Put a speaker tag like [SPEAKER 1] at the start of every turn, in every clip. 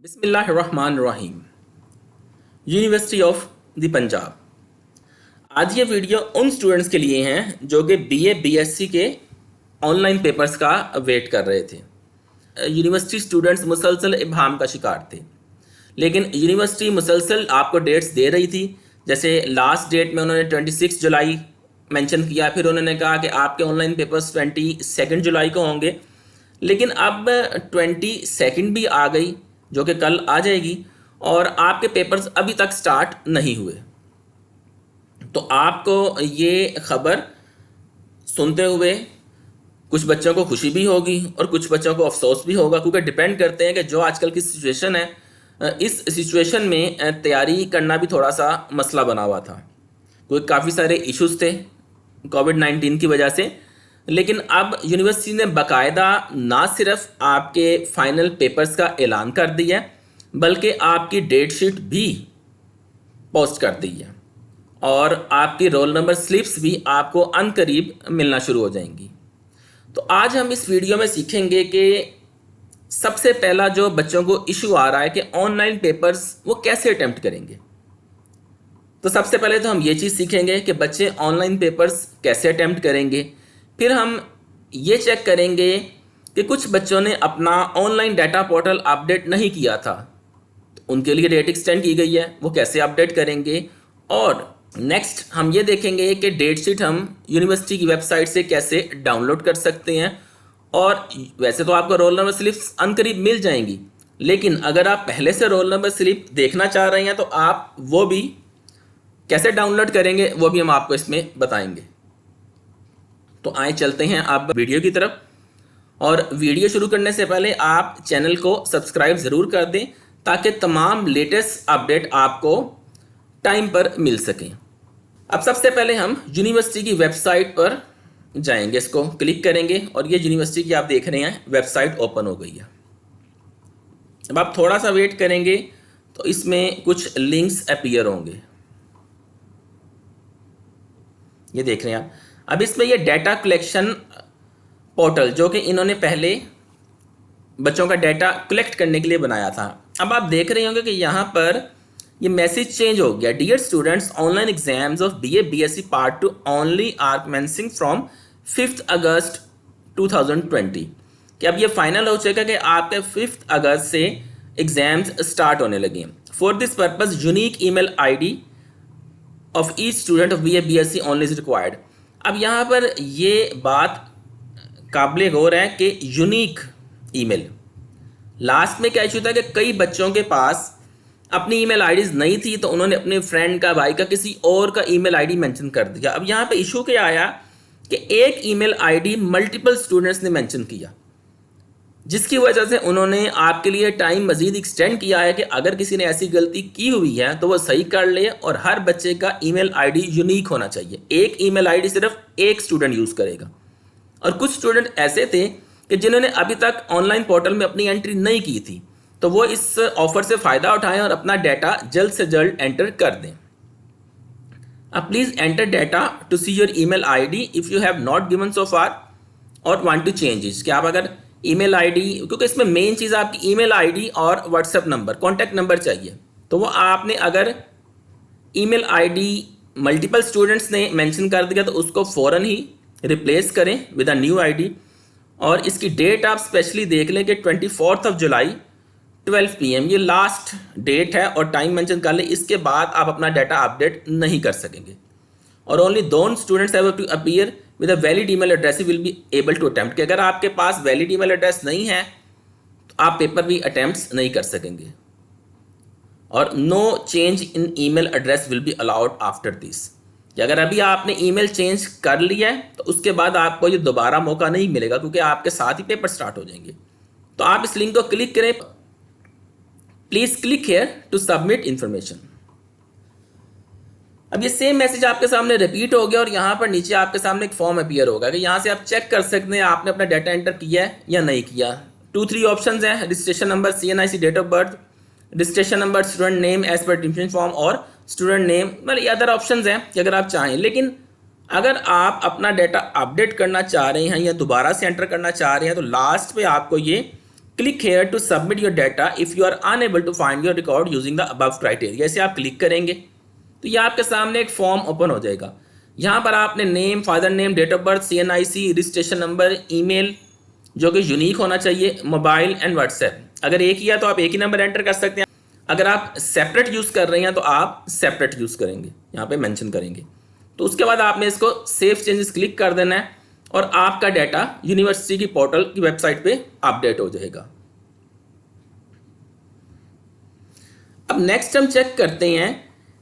[SPEAKER 1] बिस्मिल्लाहिर्रहमानिर्रहीम। University of the Punjab. आज ये वीडियो उन स्टूडेंट्स के लिए हैं जो कि बीए बीएससी के ऑनलाइन पेपर्स का वेट कर रहे थे। यूनिवर्सिटी स्टूडेंट्स मुसलसल इब्हाम का शिकार थे, लेकिन यूनिवर्सिटी मुसलसल आपको डेट्स दे रही थी। जैसे लास्ट डेट में उन्होंने 26 जुलाई मेंशन किया, फिर उन्होंने कहा कि आपके ऑनलाइन पेपर्स 22 जुलाई को होंगे, लेकिन अब 22 भी आ गई जो कि कल आ जाएगी और आपके पेपर्स अभी तक स्टार्ट नहीं हुए। तो आपको ये खबर सुनते हुए कुछ बच्चों को खुशी भी होगी और कुछ बच्चों को अफसोस भी होगा, क्योंकि डिपेंड करते हैं कि जो आजकल की सिचुएशन है, इस सिचुएशन में तैयारी करना भी थोड़ा सा मसला बना हुआ था, क्योंकि काफ़ी सारे इश्यूज थे कोविड-19 की वजह से। लेकिन अब यूनिवर्सिटी ने बाकायदा ना सिर्फ आपके फाइनल पेपर्स का ऐलान कर दिया है, बल्कि आपकी डेट शीट भी पोस्ट कर दी है और आपकी रोल नंबर स्लिप्स भी आपको अनकरीब मिलना शुरू हो जाएंगी। तो आज हम इस वीडियो में सीखेंगे कि सबसे पहला जो बच्चों को इशू आ रहा है कि ऑनलाइन पेपर्स वो कैसे अटेम्प्ट करेंगे। तो सबसे पहले तो हम ये चीज़ सीखेंगे कि बच्चे ऑनलाइन पेपर्स कैसे अटेम्प्ट करेंगे। फिर हम ये चेक करेंगे कि कुछ बच्चों ने अपना ऑनलाइन डाटा पोर्टल अपडेट नहीं किया था, तो उनके लिए डेट एक्सटेंड की गई है, वो कैसे अपडेट करेंगे। और नेक्स्ट हम ये देखेंगे कि डेट शीट हम यूनिवर्सिटी की वेबसाइट से कैसे डाउनलोड कर सकते हैं। और वैसे तो आपको रोल नंबर स्लिप्स अनकरीब मिल जाएंगी, लेकिन अगर आप पहले से रोल नंबर स्लिप देखना चाह रहे हैं तो आप वो भी कैसे डाउनलोड करेंगे वो भी हम आपको इसमें बताएंगे। तो आए चलते हैं आप वीडियो की तरफ। और वीडियो शुरू करने से पहले आप चैनल को सब्सक्राइब ज़रूर कर दें ताकि तमाम लेटेस्ट अपडेट आपको टाइम पर मिल सकें। अब सबसे पहले हम यूनिवर्सिटी की वेबसाइट पर जाएंगे, इसको क्लिक करेंगे और ये यूनिवर्सिटी की आप देख रहे हैं वेबसाइट ओपन हो गई है। अब आप थोड़ा सा वेट करेंगे तो इसमें कुछ लिंक्स अपीयर होंगे, ये देख रहे हैं आप। अब इसमें ये डाटा कलेक्शन पोर्टल जो कि इन्होंने पहले बच्चों का डाटा कलेक्ट करने के लिए बनाया था, अब आप देख रहे होंगे कि यहाँ पर ये मैसेज चेंज हो गया। Dear students, online exams of BA BSc part 2 only are commencing from 5 August 2020। कि अब ये फाइनल हो चुका कि आपके 5 अगस्त से एग्जाम्स स्टार्ट होने लगे। For this purpose unique email ID of each student of BA BSc only is required. अब यहाँ पर ये बात काबिल गौर है कि यूनिक ईमेल, लास्ट में क्या इशू था कि कई बच्चों के पास अपनी ईमेल आईडीज नहीं थी, तो उन्होंने अपने फ्रेंड का, भाई का, किसी और का ईमेल आईडी मेंशन कर दिया। अब यहाँ पे इशू क्या आया कि एक ईमेल आईडी मल्टीपल स्टूडेंट्स ने मेंशन किया, जिसकी वजह से उन्होंने आपके लिए टाइम मजीद एक्सटेंड किया है कि अगर किसी ने ऐसी गलती की हुई है तो वो सही कर ले। और हर बच्चे का ईमेल आईडी यूनिक होना चाहिए, एक ईमेल आईडी सिर्फ एक स्टूडेंट यूज़ करेगा। और कुछ स्टूडेंट ऐसे थे कि जिन्होंने अभी तक ऑनलाइन पोर्टल में अपनी एंट्री नहीं की थी, तो वो इस ऑफर से फ़ायदा उठाएं और अपना डाटा जल्द से जल्द एंटर कर दें। अब please enter data to see your email ID if you have not given so far or want to change it. कि आप अगर ईमेल आईडी, क्योंकि इसमें मेन चीज़ आपकी ईमेल आईडी और व्हाट्सएप नंबर, कॉन्टैक्ट नंबर चाहिए, तो वो आपने अगर ईमेल आईडी मल्टीपल स्टूडेंट्स ने मेंशन कर दिया तो उसको फ़ौरन ही रिप्लेस करें विद अ न्यू आईडी। और इसकी डेट आप स्पेशली देख लें कि 24 जुलाई 12 PM ये लास्ट डेट है और टाइम मेंशन कर लें। इसके बाद आप अपना डाटा अपडेट नहीं कर सकेंगे। और only those students have to appear with a valid email address will be able to attempt. कि अगर आपके पास वैलिड ईमेल एड्रेस नहीं है तो आप पेपर भी अटेम्प्ट नहीं कर सकेंगे। और no change in email address will be allowed after this. कि अगर अभी आपने ईमेल चेंज कर लिया है तो उसके बाद आपको ये दोबारा मौका नहीं मिलेगा, क्योंकि आपके साथ ही पेपर स्टार्ट हो जाएंगे। तो आप इस लिंक को क्लिक करें, please click here to submit information. अब ये सेम मैसेज आपके सामने रिपीट हो गया और यहाँ पर नीचे आपके सामने एक फॉर्म अपीयर होगा कि यहाँ से आप चेक कर सकते हैं आपने अपना डाटा एंटर किया है या नहीं किया। 2-3 ऑप्शंस हैं, registration number, CNIC, date of birth, registration number, student name as per admission form और स्टूडेंट नेम, मतलब ये अदर ऑप्शंस हैं कि अगर आप चाहें। लेकिन अगर आप अपना डाटा अपडेट करना चाह रहे हैं या दोबारा से एंटर करना चाह रहे हैं तो लास्ट पे आपको ये click here to submit your data if you are unable to find your record using the above criteria. ऐसे आप क्लिक करेंगे तो ये आपके सामने एक फॉर्म ओपन हो जाएगा। यहाँ पर आपने name, father name, date of birth, CNIC, registration number, email जो कि यूनिक होना चाहिए, मोबाइल एंड व्हाट्सएप। अगर एक ही है तो आप एक ही नंबर एंटर कर सकते हैं। अगर आप सेपरेट यूज़ कर रहे हैं तो आप सेपरेट यूज़ करेंगे, यहाँ पे मेंशन करेंगे। तो उसके बाद आपने इसको सेव चेंजेस क्लिक कर देना है और आपका डाटा यूनिवर्सिटी की पोर्टल की वेबसाइट पे अपडेट हो जाएगा। अब नेक्स्ट हम चेक करते हैं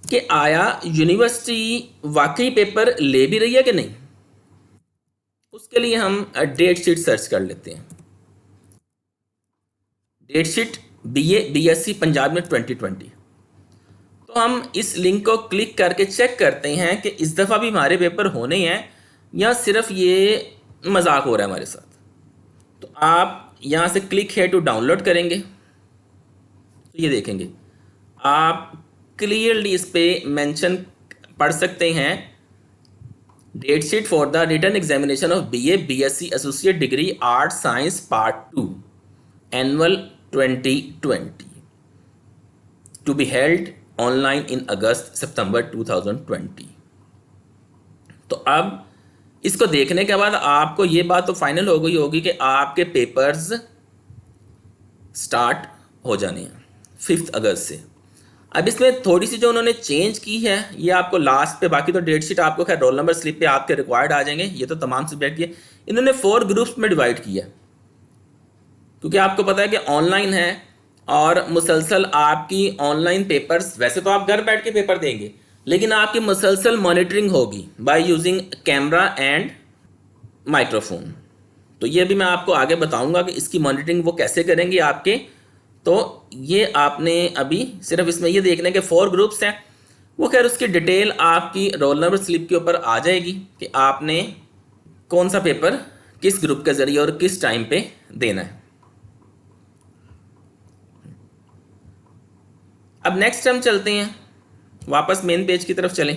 [SPEAKER 1] कि आया यूनिवर्सिटी वाकई पेपर ले भी रही है कि नहीं। उसके लिए हम डेट शीट सर्च कर लेते हैं। Date sheet BA BSc Punjab में 2020। तो हम इस लिंक को क्लिक करके चेक करते हैं कि इस दफ़ा भी हमारे पेपर होने हैं या सिर्फ ये मजाक हो रहा है हमारे साथ। तो आप यहाँ से क्लिक है टू डाउनलोड करेंगे तो ये देखेंगे आप क्लियरली इस पे मेंशन पढ़ सकते हैं, date sheet for the written examination of BA BSc associate degree art science part 2 annual 2020 to be held online in August September 2020। तो अब इसको देखने के बाद आपको ये बात तो फाइनल हो गई होगी कि आपके पेपर्स स्टार्ट हो जाने हैं 5 अगस्त से। अब इसमें थोड़ी सी जो उन्होंने चेंज की है ये आपको लास्ट पे, बाकी तो डेट शीट आपको खैर रोल नंबर स्लिप पे आपके रिक्वायर्ड आ जाएंगे। ये तो तमाम सब्जेक्ट की इन्होंने 4 ग्रुप्स में डिवाइड किया, क्योंकि आपको पता है कि ऑनलाइन है और मुसलसल आपकी ऑनलाइन पेपर्स, वैसे तो आप घर बैठ के पेपर देंगे लेकिन आपकी मुसलसल मॉनिटरिंग होगी by using camera and microphone. तो ये भी मैं आपको आगे बताऊंगा कि इसकी मॉनिटरिंग वो कैसे करेंगे आपके। तो ये आपने अभी सिर्फ इसमें ये देखने के 4 ग्रुप्स हैं, वो खैर उसकी डिटेल आपकी रोल नंबर स्लिप के ऊपर आ जाएगी कि आपने कौन सा पेपर किस ग्रुप के जरिए और किस टाइम पे देना है। अब नेक्स्ट हम चलते हैं, वापस मेन पेज की तरफ चलें।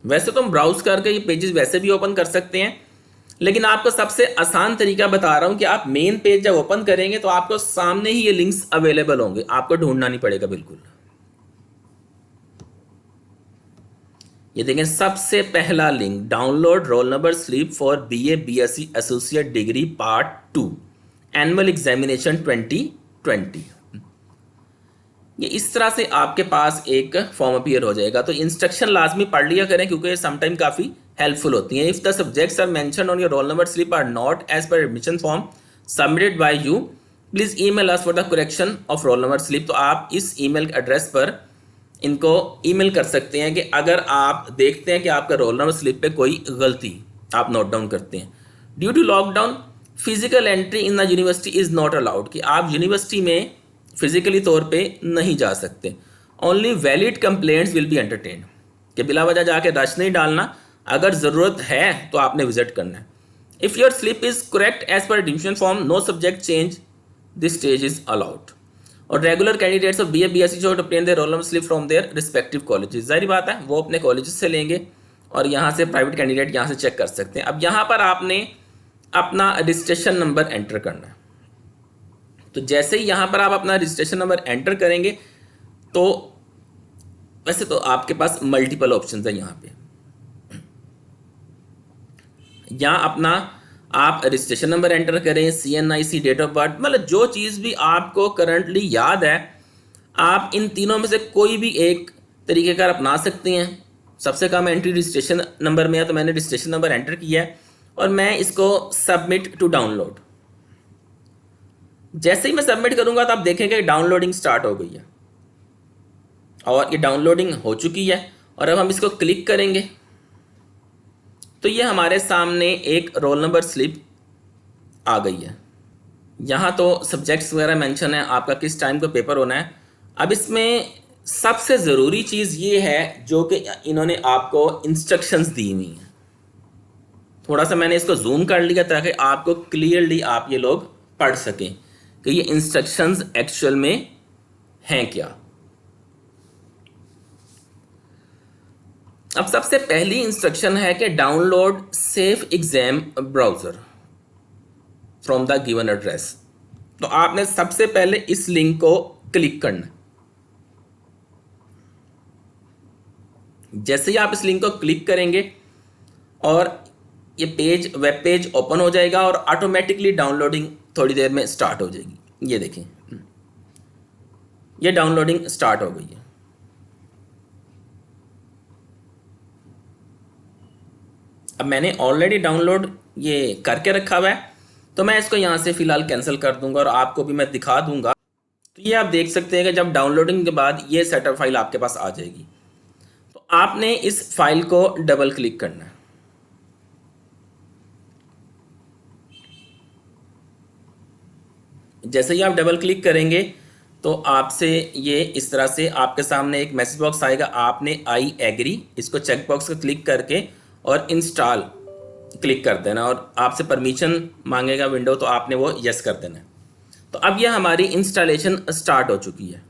[SPEAKER 1] वैसे तो हम ब्राउज करके ये पेजेस वैसे भी ओपन कर सकते हैं, लेकिन आपको सबसे आसान तरीका बता रहा हूं कि आप मेन पेज जब ओपन करेंगे तो आपको सामने ही ये लिंक्स अवेलेबल होंगे, आपको ढूंढना नहीं पड़ेगा बिल्कुल। ये देखें सबसे पहला link, download role number slip for BA BSc associate degree part 2 annual examination 2020। ये इस तरह से आपके पास एक फॉर्म अपीयर हो जाएगा। तो इंस्ट्रक्शन लाजमी पढ़ लिया करें क्योंकि ये समटाइम काफ़ी हेल्पफुल होती हैं। If the subjects are mention on your roll number slip are not as per admission form submitted by you, please email us for the correction of roll number slip. तो आप इस email address पर इनको email कर सकते हैं कि अगर आप देखते हैं कि आपका रोल नंबर स्लिप पे कोई गलती आप नोट डाउन करते हैं। Due to lockdown physical entry in the university is not allowed, कि आप यूनिवर्सिटी में फिजिकली तौर पे नहीं जा सकते। Only valid complaints will be entertain, कि बिला वजह जाके रश नहीं डालना, अगर ज़रूरत है तो आपने विजिट करना है। If your slip is correct as per admission form, no subject change, this stage is allowed. और regular candidates of BA BSc जो obtain their roll number slip from their respective colleges, जाहिर बात है वो अपने colleges से लेंगे और यहाँ से प्राइवेट कैंडिडेट यहाँ से चेक कर सकते हैं। अब यहाँ पर आपने अपना रजिस्ट्रेशन नंबर एंटर करना है। तो जैसे ही यहाँ पर आप अपना रजिस्ट्रेशन नंबर एंटर करेंगे तो वैसे तो आपके पास मल्टीपल ऑप्शंस है यहाँ पे, यहाँ अपना आप रजिस्ट्रेशन नंबर एंटर करें, CNIC, डेट ऑफ बर्थ, मतलब जो चीज़ भी आपको करंटली याद है आप इन तीनों में से कोई भी एक तरीक़ेकार अपना सकते हैं। सबसे कम एंट्री रजिस्ट्रेशन नंबर में है तो मैंने रजिस्ट्रेशन नंबर एंटर किया है और मैं इसको सबमिट टू डाउनलोड। जैसे ही मैं सबमिट करूंगा तो आप देखेंगे डाउनलोडिंग स्टार्ट हो गई है और ये डाउनलोडिंग हो चुकी है। और अब हम इसको क्लिक करेंगे तो ये हमारे सामने एक रोल नंबर स्लिप आ गई है। यहाँ तो सब्जेक्ट्स वगैरह मेंशन है, आपका किस टाइम का पेपर होना है। अब इसमें सबसे ज़रूरी चीज़ ये है जो कि इन्होंने आपको इंस्ट्रक्शंस दी हुई हैं। थोड़ा सा मैंने इसको जूम कर लिया ताकि आपको क्लियरली आप ये लोग पढ़ सकें कि ये इंस्ट्रक्शंस एक्चुअल में हैं क्या। अब सबसे पहली इंस्ट्रक्शन है कि download safe exam browser from the given address. तो आपने सबसे पहले इस लिंक को क्लिक करना है। जैसे ही आप इस लिंक को क्लिक करेंगे और ये पेज, वेब पेज ओपन हो जाएगा और ऑटोमेटिकली डाउनलोडिंग थोड़ी देर में स्टार्ट हो जाएगी। ये देखें, ये डाउनलोडिंग स्टार्ट हो गई है। अब मैंने ऑलरेडी डाउनलोड ये करके रखा हुआ है, तो मैं इसको यहाँ से फ़िलहाल कैंसिल कर दूंगा और आपको भी मैं दिखा दूंगा। तो ये आप देख सकते हैं कि जब डाउनलोडिंग के बाद ये सेटअप फाइल आपके पास आ जाएगी, तो आपने इस फाइल को डबल क्लिक करना है। जैसे ही आप डबल क्लिक करेंगे तो आपसे ये इस तरह से आपके सामने एक मैसेज बॉक्स आएगा। आपने आई एग्री, इसको चेक बॉक्स को क्लिक करके और इंस्टॉल क्लिक कर देना और आपसे परमिशन मांगेगा विंडो, तो आपने वो यस कर देना है। तो अब यह हमारी इंस्टॉलेशन स्टार्ट हो चुकी है।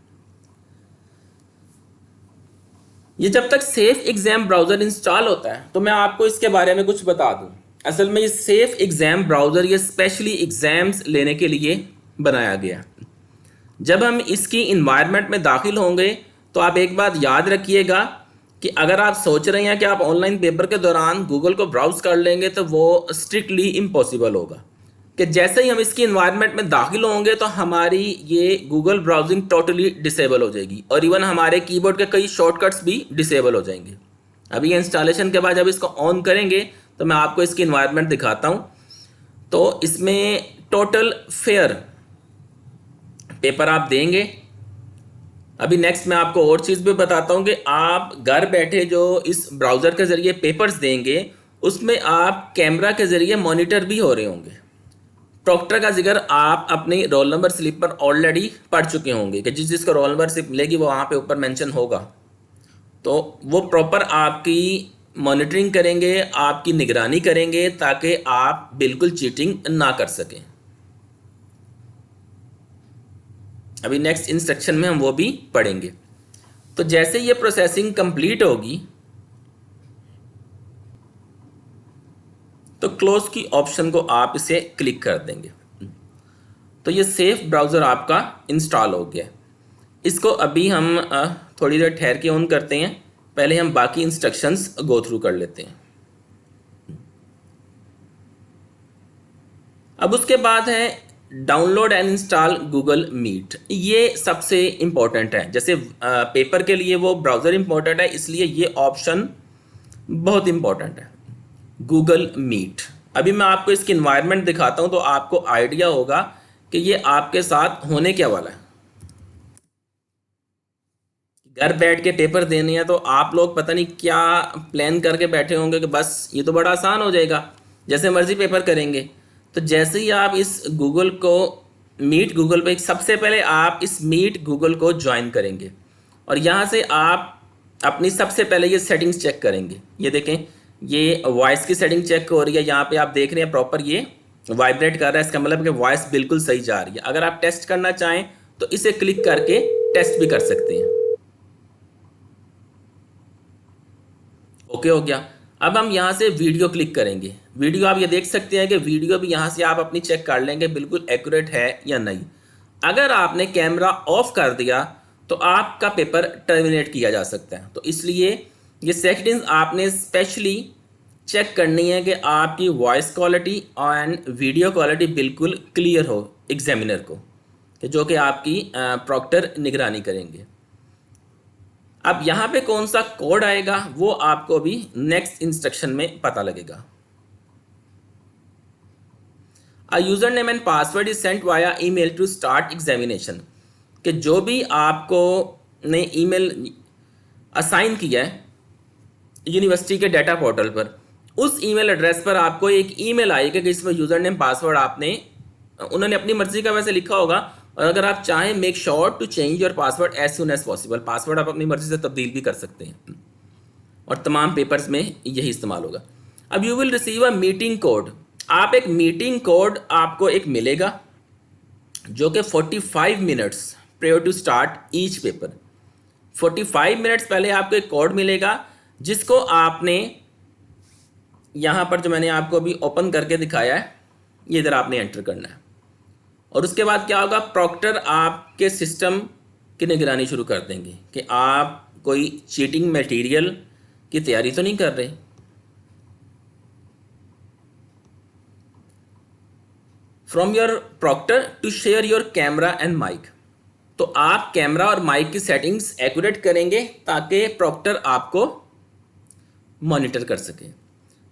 [SPEAKER 1] ये जब तक सेफ एग्जाम ब्राउज़र इंस्टॉल होता है तो मैं आपको इसके बारे में कुछ बता दूं। असल में ये सेफ एग्जाम ब्राउज़र ये स्पेशली एग्जाम्स लेने के लिए बनाया गया। जब हम इसकी इन्वायरमेंट में दाखिल होंगे तो आप एक बात याद रखिएगा कि अगर आप सोच रहे हैं कि आप ऑनलाइन पेपर के दौरान गूगल को ब्राउज़ कर लेंगे तो वो स्ट्रिक्टली इम्पॉसिबल होगा। कि जैसे ही हम इसकी इन्वायरमेंट में दाखिल होंगे तो हमारी ये गूगल ब्राउजिंग टोटली डिसेबल हो जाएगी और इवन हमारे कीबोर्ड के कई शॉर्टकट्स भी डिसेबल हो जाएंगे। अभी ये इंस्टॉलेशन के बाद जब इसको ऑन करेंगे तो मैं आपको इसकी इन्वायरमेंट दिखाता हूँ। तो इसमें टोटल फेयर पेपर आप देंगे। अभी नेक्स्ट मैं आपको और चीज़ भी बताता हूँ कि आप घर बैठे जो इस ब्राउज़र के ज़रिए पेपर्स देंगे उसमें आप कैमरा के ज़रिए मॉनिटर भी हो रहे होंगे। प्रॉक्टर का जिक्र आप अपनी रोल नंबर स्लिप पर ऑलरेडी पढ़ चुके होंगे कि जिसको रोल नंबर स्लिप मिलेगी वो वहाँ पे ऊपर मेंशन होगा, तो वो प्रॉपर आपकी मॉनिटरिंग करेंगे, आपकी निगरानी करेंगे ताकि आप बिल्कुल चीटिंग ना कर सकें। अभी नेक्स्ट इंस्ट्रक्शन में हम वो भी पढ़ेंगे। तो जैसे ये प्रोसेसिंग कंप्लीट होगी तो क्लोज की ऑप्शन को आप इसे क्लिक कर देंगे। तो ये सेफ ब्राउज़र आपका इंस्टॉल हो गया। इसको अभी हम थोड़ी देर ठहर के ऑन करते हैं। पहले हम बाकी इंस्ट्रक्शंस गो थ्रू कर लेते हैं। अब उसके बाद है download and install Google Meet. ये सबसे इम्पोर्टेंट है। जैसे पेपर के लिए वो ब्राउज़र इम्पोर्टेंट है, इसलिए ये ऑप्शन बहुत इम्पोर्टेंट है, गूगल मीट। अभी मैं आपको इसकी इन्वायरमेंट दिखाता हूँ तो आपको आइडिया होगा कि ये आपके साथ होने क्या वाला है। घर बैठ के पेपर देने हैं तो आप लोग पता नहीं क्या प्लान करके बैठे होंगे कि बस ये तो बड़ा आसान हो जाएगा, जैसे मर्जी पेपर करेंगे। तो जैसे ही आप इस गूगल को मीट गूगल पे सबसे पहले आप इस मीट गूगल को ज्वाइन करेंगे और यहाँ से आप अपनी सबसे पहले ये सेटिंग्स चेक करेंगे। ये देखें, ये वॉइस की सेटिंग चेक हो रही है। यहाँ पे आप देख रहे हैं प्रॉपर ये वाइब्रेट कर रहा है, इसका मतलब कि वॉइस बिल्कुल सही जा रही है। अगर आप टेस्ट करना चाहें तो इसे क्लिक करके टेस्ट भी कर सकते हैं। ओके हो गया। अब हम यहाँ से वीडियो क्लिक करेंगे। वीडियो आप ये देख सकते हैं कि वीडियो भी यहाँ से आप अपनी चेक कर लेंगे बिल्कुल एक्यूरेट है या नहीं। अगर आपने कैमरा ऑफ कर दिया तो आपका पेपर टर्मिनेट किया जा सकता है। तो इसलिए ये सेटिंग्स आपने स्पेशली चेक करनी है कि आपकी voice quality and video quality बिल्कुल क्लियर हो एग्जामिनर को, कि जो कि आपकी प्रॉक्टर निगरानी करेंगे। अब यहाँ पे कौन सा कोड आएगा वो आपको भी नेक्स्ट इंस्ट्रक्शन में पता लगेगा। A user name and password is sent via email to start examination. कि जो भी आपको ने ईमेल असाइन किया है यूनिवर्सिटी के डाटा पोर्टल पर, उस ईमेल एड्रेस पर आपको एक ईमेल आएगा कि इसमें यूजर नेम पासवर्ड आपने उन्होंने अपनी मर्जी का वैसे लिखा होगा, और अगर आप चाहें make sure to change your password as soon as possible. Password आप अपनी मर्जी से तब्दील भी कर सकते हैं और तमाम पेपर्स में यही इस्तेमाल होगा। अब you will receive a meeting code. आप एक मीटिंग कोड आपको एक मिलेगा जो कि 45 minutes prior to start each paper. 45 minutes पहले आपको एक कोड मिलेगा जिसको आपने यहाँ पर जो मैंने आपको अभी ओपन करके दिखाया है ये इधर आपने एंटर करना है और उसके बाद क्या होगा, प्रॉक्टर आपके सिस्टम की निगरानी शुरू कर देंगे कि आप कोई चीटिंग मटेरियल की तैयारी तो नहीं कर रहे। From your proctor to share your camera and mic, तो आप कैमरा और माइक की सेटिंग्स एक्यूरेट करेंगे ताकि प्रॉक्टर आपको मॉनिटर कर सके।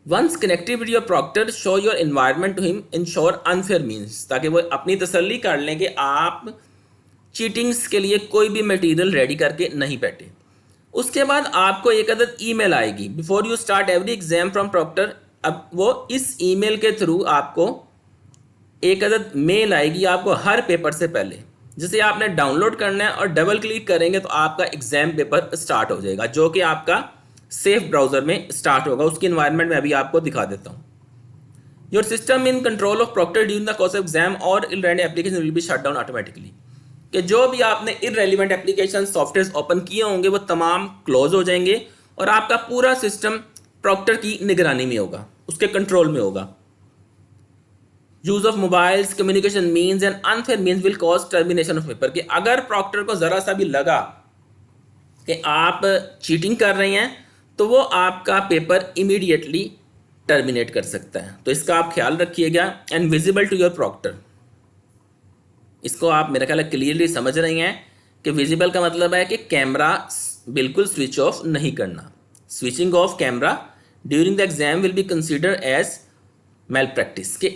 [SPEAKER 1] Once connected with your proctor show your environment to him ensure unfair means, ताकि वो अपनी तसल्ली कर लें कि आप चीटिंग्स के लिए कोई भी मटेरियल रेडी करके नहीं बैठे। उसके बाद आपको एक अदद ईमेल आएगी before you start every exam from proctor. अब वो इस ईमेल के थ्रू आपको एक अदद मेल आएगी आपको हर पेपर से पहले, जिसे आपने डाउनलोड करना है और डबल क्लिक करेंगे तो आपका एग्जाम पेपर स्टार्ट हो जाएगा, जो कि आपका सेफ ब्राउजर में स्टार्ट होगा। उसकी एनवायरनमेंट में अभी आपको दिखा देता हूँ। Your system in control of proctor during the course of exam or irrelevant application will be shut down automatically, कि जो भी आपने इररेलेवेंट एप्लीकेशन सॉफ्टवेयर ओपन किए होंगे वो तमाम क्लोज हो जाएंगे और आपका पूरा सिस्टम प्रॉक्टर की निगरानी में होगा, उसके कंट्रोल में होगा। Use of mobiles communication means and unfair means will cause termination of paper, कि अगर प्रॉक्टर को जरा सा भी लगा कि आप चीटिंग कर रहे हैं तो वो आपका पेपर इमीडिएटली टर्मिनेट कर सकता है। तो इसका आप ख्याल रखिएगा। And visible to your proctor, इसको आप मेरा ख्याल क्लियरली समझ रहे हैं कि विजिबल का मतलब है कि कैमरा बिल्कुल स्विच ऑफ नहीं करना। Switching off camera during the exam will be consider as malpractice, के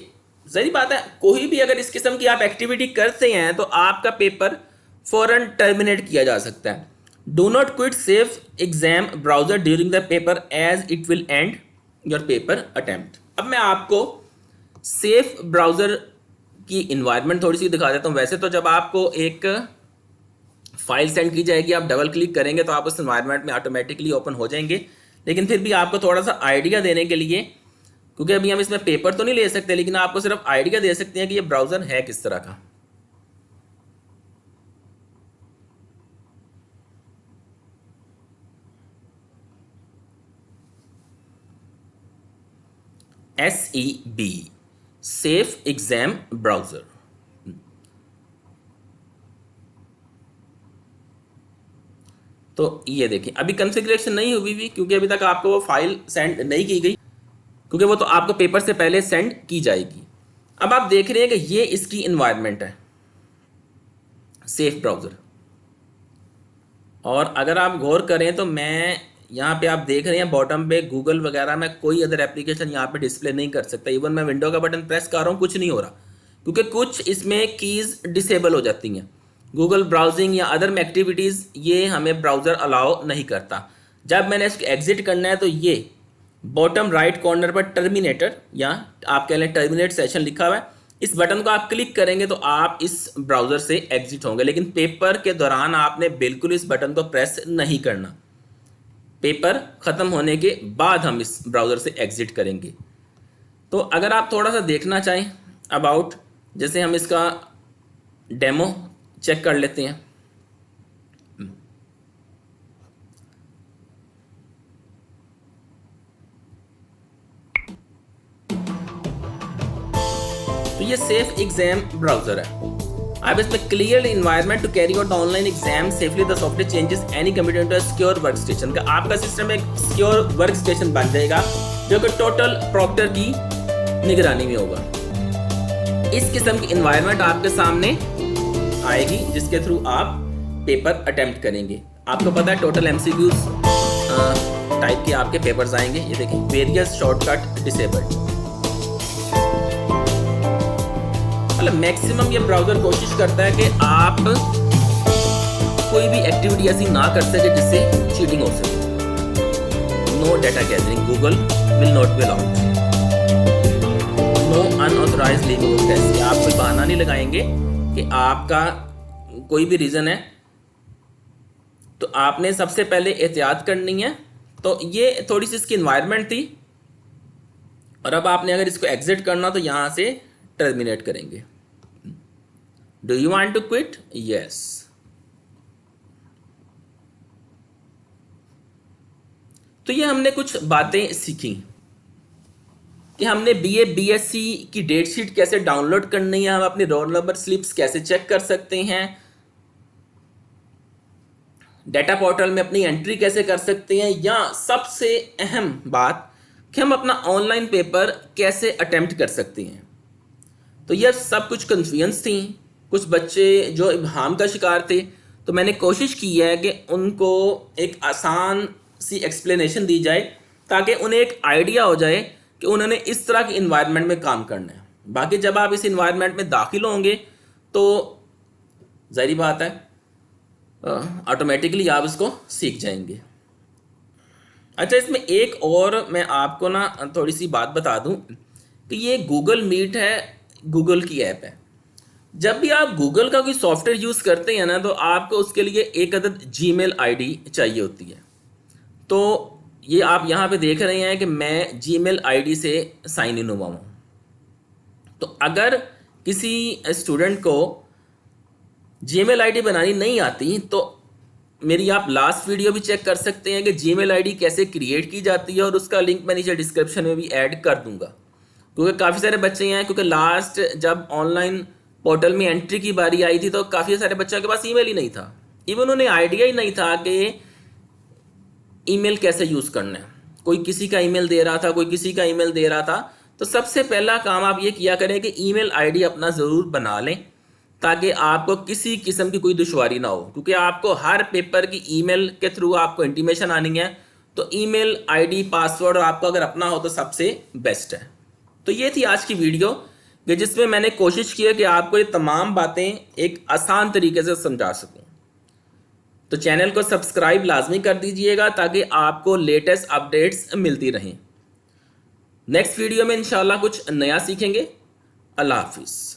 [SPEAKER 1] सही बात है, कोई भी अगर इस किस्म की आप एक्टिविटी करते हैं तो आपका पेपर फौरन टर्मिनेट किया जा सकता है। Do not quit safe exam browser during the paper as it will end your paper attempt. अब मैं आपको सेफ ब्राउजर की इन्वायरमेंट थोड़ी सी दिखा देता हूँ। वैसे तो जब आपको एक फाइल सेंड की जाएगी, आप डबल क्लिक करेंगे तो आप उस इन्वायरमेंट में ऑटोमेटिकली ओपन हो जाएंगे, लेकिन फिर भी आपको थोड़ा सा आइडिया देने के लिए, क्योंकि अभी हम इसमें पेपर तो नहीं ले सकते, लेकिन आपको सिर्फ आइडिया दे सकते हैं कि ये ब्राउज़र है किस तरह का। SEB, safe exam browser. तो ये देखिए अभी कॉन्फ़िगरेशन नहीं हुई भी, क्योंकि अभी तक आपको वो फाइल सेंड नहीं की गई, क्योंकि वो तो आपको पेपर से पहले सेंड की जाएगी। अब आप देख रहे हैं कि ये इसकी इन्वायरमेंट है, सेफ ब्राउज़र। और अगर आप गौर करें तो मैं यहाँ पे आप देख रहे हैं बॉटम पे गूगल वगैरह में कोई अदर एप्लीकेशन यहाँ पे डिस्प्ले नहीं कर सकता। इवन मैं विंडो का बटन प्रेस कर रहा हूँ, कुछ नहीं हो रहा, क्योंकि कुछ इसमें कीज़ डिसेबल हो जाती हैं। गूगल ब्राउजिंग या अदर में एक्टिविटीज़ ये हमें ब्राउज़र अलाउ नहीं करता। जब मैंने इसको एग्जिट करना है तो ये बॉटम राइट कॉर्नर पर टर्मिनेटर या आप कह लें टर्मिनेट सेशन लिखा हुआ है, इस बटन को आप क्लिक करेंगे तो आप इस ब्राउज़र से एग्जिट होंगे। लेकिन पेपर के दौरान आपने बिल्कुल इस बटन को प्रेस नहीं करना। पेपर ख़त्म होने के बाद हम इस ब्राउज़र से एग्जिट करेंगे। तो अगर आप थोड़ा सा देखना चाहें अबाउट, जैसे हम इसका डेमो चेक कर लेते हैं। तो ये सेफ एग्जाम ब्राउज़र है। आप इसमें clear environment to carry out the online exam safely the software changes any computer into a secure workstation, का आपका सिस्टम एक सिक्योर वर्क स्टेशन बन जाएगा जो कि टोटल प्रॉक्टर की निगरानी में होगा। इस किस्म की इन्वायरमेंट आपके सामने आएगी जिसके थ्रू आप पेपर अटेम्प्ट करेंगे। आपको पता है टोटल MCQs टाइप के आपके पेपर्स आएंगे। ये देखिए वेरियस शॉर्टकट डिसेबल्ड। मतलब मैक्सिमम ये ब्राउज़र कोशिश करता है कि आप कोई भी एक्टिविटी ऐसी ना कर सके जिससे चीटिंग हो सके। No data gathering, Google will not be allowed. No unauthorised legal test, आप कोई बहाना नहीं लगाएंगे कि आपका कोई भी रीज़न है, तो आपने सबसे पहले एहतियात करनी है। तो ये थोड़ी सी इसकी इन्वायरमेंट थी, और अब आपने अगर इसको एग्जिट करना तो यहाँ से टर्मिनेट करेंगे। Do you want to quit? Yes. तो ये हमने कुछ बातें सीखी। कि हमने बीए बीएससी की डेट शीट कैसे डाउनलोड करनी है, हम अपने रोल नंबर स्लिप्स कैसे चेक कर सकते हैं, डाटा पोर्टल में अपनी एंट्री कैसे कर सकते हैं, या सबसे अहम बात कि हम अपना ऑनलाइन पेपर कैसे अटेम्प्ट कर सकते हैं। तो यह सब कुछ कन्फ्यूजन्स थी, कुछ बच्चे जो इब्हाम का शिकार थे, तो मैंने कोशिश की है कि उनको एक आसान सी एक्सप्लेनेशन दी जाए ताकि उन्हें एक आइडिया हो जाए कि उन्होंने इस तरह के इन्वायरमेंट में काम करना है। बाकी जब आप इस इन्वायरमेंट में दाखिल होंगे तो ज़ाहिर बात है ऑटोमेटिकली आप इसको सीख जाएंगे। अच्छा, इसमें एक और मैं आपको ना थोड़ी सी बात बता दूं कि ये गूगल मीट है, गूगल की ऐप है। जब भी आप गूगल का कोई सॉफ्टवेयर यूज़ करते हैं ना, तो आपको उसके लिए एक अदद जीमेल आईडी चाहिए होती है। तो ये आप यहाँ पे देख रहे हैं कि मैं जीमेल आईडी से साइन इन हुआ हूँ। तो अगर किसी स्टूडेंट को जीमेल आईडी बनानी नहीं आती तो मेरी आप लास्ट वीडियो भी चेक कर सकते हैं कि जीमेल आईडी कैसे क्रिएट की जाती है, और उसका लिंक मैं नीचे डिस्क्रिप्शन में भी ऐड कर दूंगा। क्योंकि काफ़ी सारे बच्चे हैं, क्योंकि लास्ट जब ऑनलाइन पोर्टल में एंट्री की बारी आई थी तो काफ़ी सारे बच्चों के पास ईमेल ही नहीं था, इवन उन्हें आइडिया ही नहीं था कि ईमेल कैसे यूज़ करना है। कोई किसी का ईमेल दे रहा था, कोई किसी का ईमेल दे रहा था। तो सबसे पहला काम आप ये किया करें कि ईमेल आईडी अपना ज़रूर बना लें ताकि आपको किसी किस्म की कोई दुश्वारी ना हो, क्योंकि आपको हर पेपर की ईमेल के थ्रू आपको इंटीमेशन आनी है। तो ईमेल आईडी पासवर्ड आपको अगर अपना हो तो सबसे बेस्ट है। तो ये थी आज की वीडियो कि जिसमें मैंने कोशिश की है कि आपको ये तमाम बातें एक आसान तरीके से समझा सकूं। तो चैनल को सब्सक्राइब लाजमी कर दीजिएगा ताकि आपको लेटेस्ट अपडेट्स मिलती रहें। नेक्स्ट वीडियो में इंशाल्लाह कुछ नया सीखेंगे। अल्लाह हाफिज़।